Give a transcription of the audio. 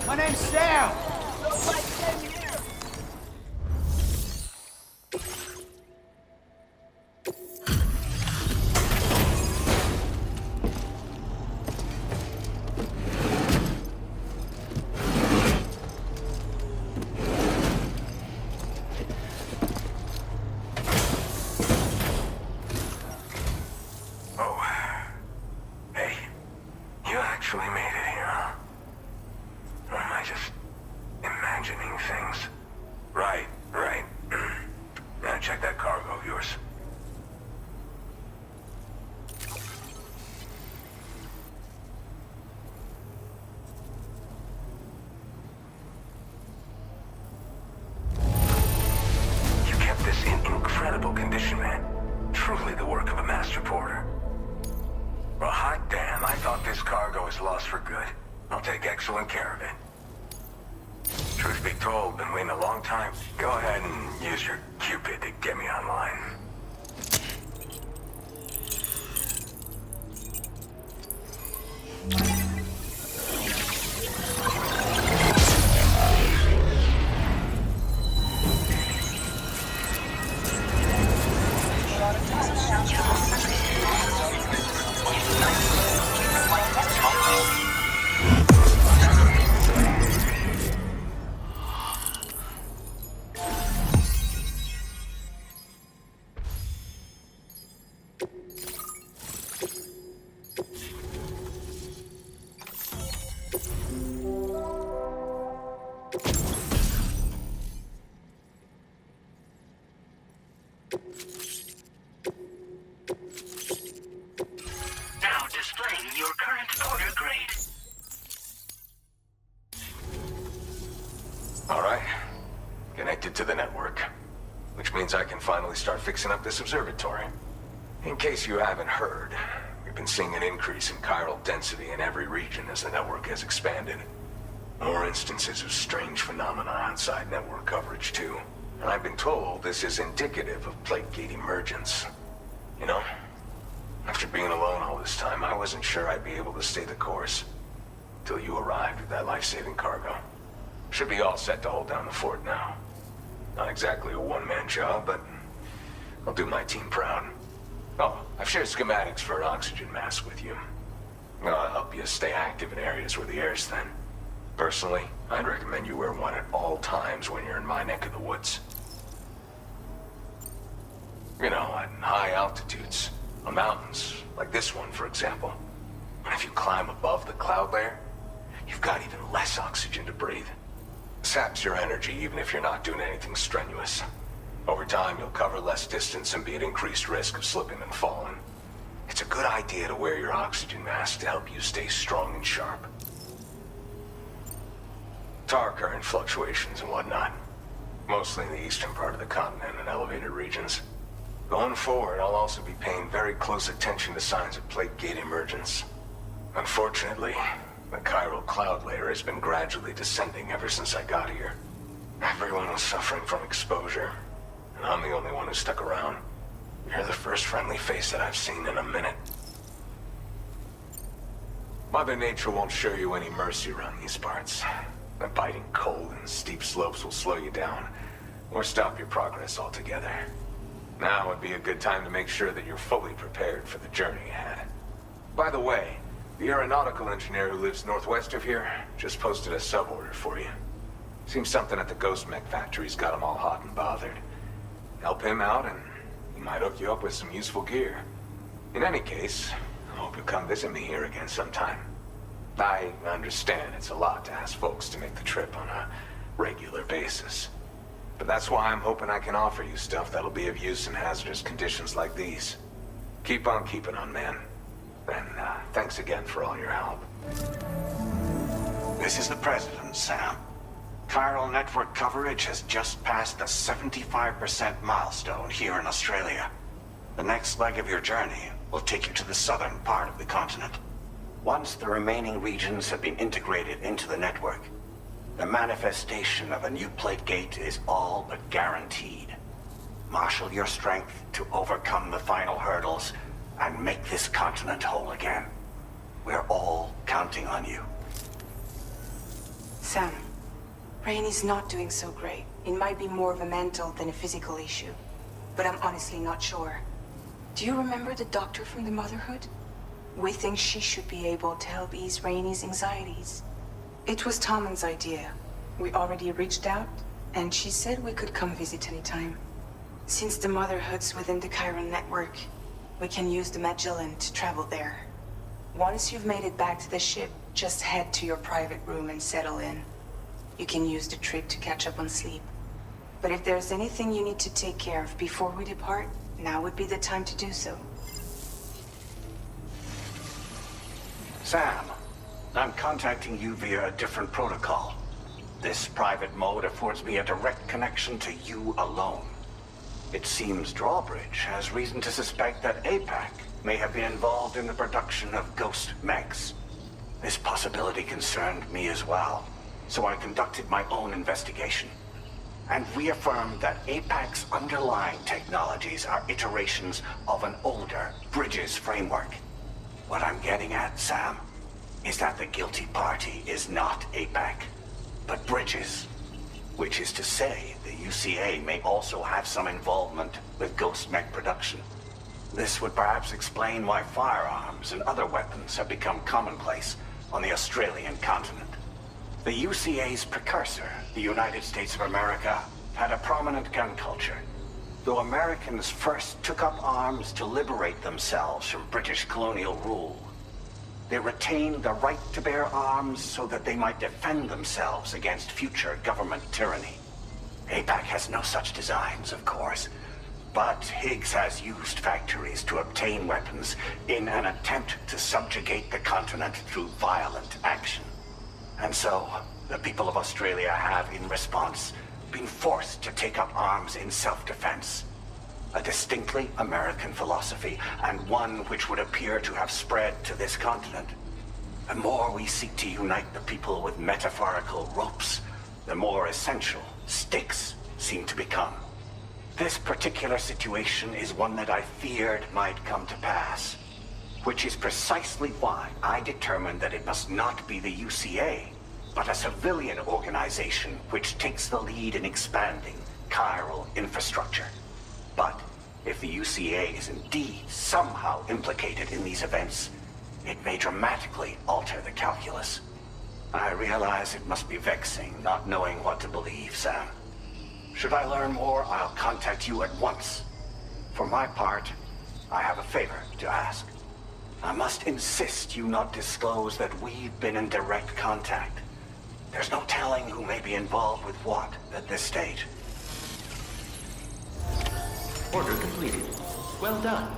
My name's Sam. Condition, man. Truly the work of a master porter. Well, hot damn, I thought this cargo was lost for good. I'll take excellent care of it. Truth be told, been waiting a long time. Go ahead and use your Cupid to get me online. To the network, which means I can finally start fixing up this observatory. In case you haven't heard, we've been seeing an increase in chiral density in every region as the network has expanded. More instances of strange phenomena outside network coverage too. And I've been told this is indicative of plate gate emergence. You know, after being alone all this time, I wasn't sure I'd be able to stay the course. Till you arrived with that life-saving cargo. Should be all set to hold down the fort now. Not exactly a one-man job, but I'll do my team proud. Oh, I've shared schematics for an oxygen mask with you. I'll help you stay active in areas where the air's thin. Personally, I'd recommend you wear one at all times when you're in my neck of the woods. You know, at high altitudes, on mountains, like this one, for example. And if you climb above the cloud layer, you've got even less oxygen to breathe. Saps your energy even if you're not doing anything strenuous. Over time, you'll cover less distance and be at increased risk of slipping and falling. It's a good idea to wear your oxygen mask to help you stay strong and sharp. Tar current fluctuations and whatnot. Mostly in the eastern part of the continent and elevated regions. Going forward, I'll also be paying very close attention to signs of plate gate emergence. Unfortunately, the chiral cloud layer has been gradually descending ever since I got here. Everyone was suffering from exposure, and I'm the only one who stuck around. You're the first friendly face that I've seen in a minute. Mother Nature won't show you any mercy around these parts. The biting cold and steep slopes will slow you down, or stop your progress altogether. Now would be a good time to make sure that you're fully prepared for the journey ahead. By the way, the aeronautical engineer who lives northwest of here just posted a sub-order for you. Seems something at the Ghost Mech factory's got him all hot and bothered. Help him out and he might hook you up with some useful gear. In any case, I hope you'll come visit me here again sometime. I understand it's a lot to ask folks to make the trip on a regular basis. But that's why I'm hoping I can offer you stuff that'll be of use in hazardous conditions like these. Keep on keeping on, man. And thanks again for all your help. This is the President, Sam. Chiral network coverage has just passed the 75% milestone here in Australia. The next leg of your journey will take you to the southern part of the continent. Once the remaining regions have been integrated into the network, the manifestation of a new plate gate is all but guaranteed. Marshal your strength to overcome the final hurdles and make this continent whole again. We're all counting on you. Sam, Rainey's not doing so great. It might be more of a mental than a physical issue. But I'm honestly not sure. Do you remember the doctor from the Motherhood? We think she should be able to help ease Rainey's anxieties. It was Tommen's idea. We already reached out, and she said we could come visit anytime. Since the Motherhood's within the Chiron network, we can use the Magellan to travel there. Once you've made it back to the ship, just head to your private room and settle in. You can use the trip to catch up on sleep. But if there's anything you need to take care of before we depart, now would be the time to do so. Sam, I'm contacting you via a different protocol. This private mode affords me a direct connection to you alone. It seems Drawbridge has reason to suspect that APAC may have been involved in the production of ghost mechs. This possibility concerned me as well, so I conducted my own investigation and reaffirmed that APAC's underlying technologies are iterations of an older Bridges framework. What I'm getting at, Sam, is that the guilty party is not APAC, but Bridges. Which is to say, the UCA may also have some involvement with ghost mech production. This would perhaps explain why firearms and other weapons have become commonplace on the Australian continent. The UCA's precursor, the United States of America, had a prominent gun culture. Though Americans first took up arms to liberate themselves from British colonial rule, they retained the right to bear arms so that they might defend themselves against future government tyranny. APAC has no such designs, of course, but Higgs has used factories to obtain weapons in an attempt to subjugate the continent through violent action. And so, the people of Australia have, in response, been forced to take up arms in self-defense. A distinctly American philosophy, and one which would appear to have spread to this continent. The more we seek to unite the people with metaphorical ropes, the more essential sticks seem to become. This particular situation is one that I feared might come to pass, which is precisely why I determined that it must not be the UCA, but a civilian organization which takes the lead in expanding chiral infrastructure. But if the UCA is indeed somehow implicated in these events, it may dramatically alter the calculus. I realize it must be vexing not knowing what to believe, Sam. Should I learn more, I'll contact you at once. For my part, I have a favor to ask. I must insist you not disclose that we've been in direct contact. There's no telling who may be involved with what at this stage. Order completed. Well done.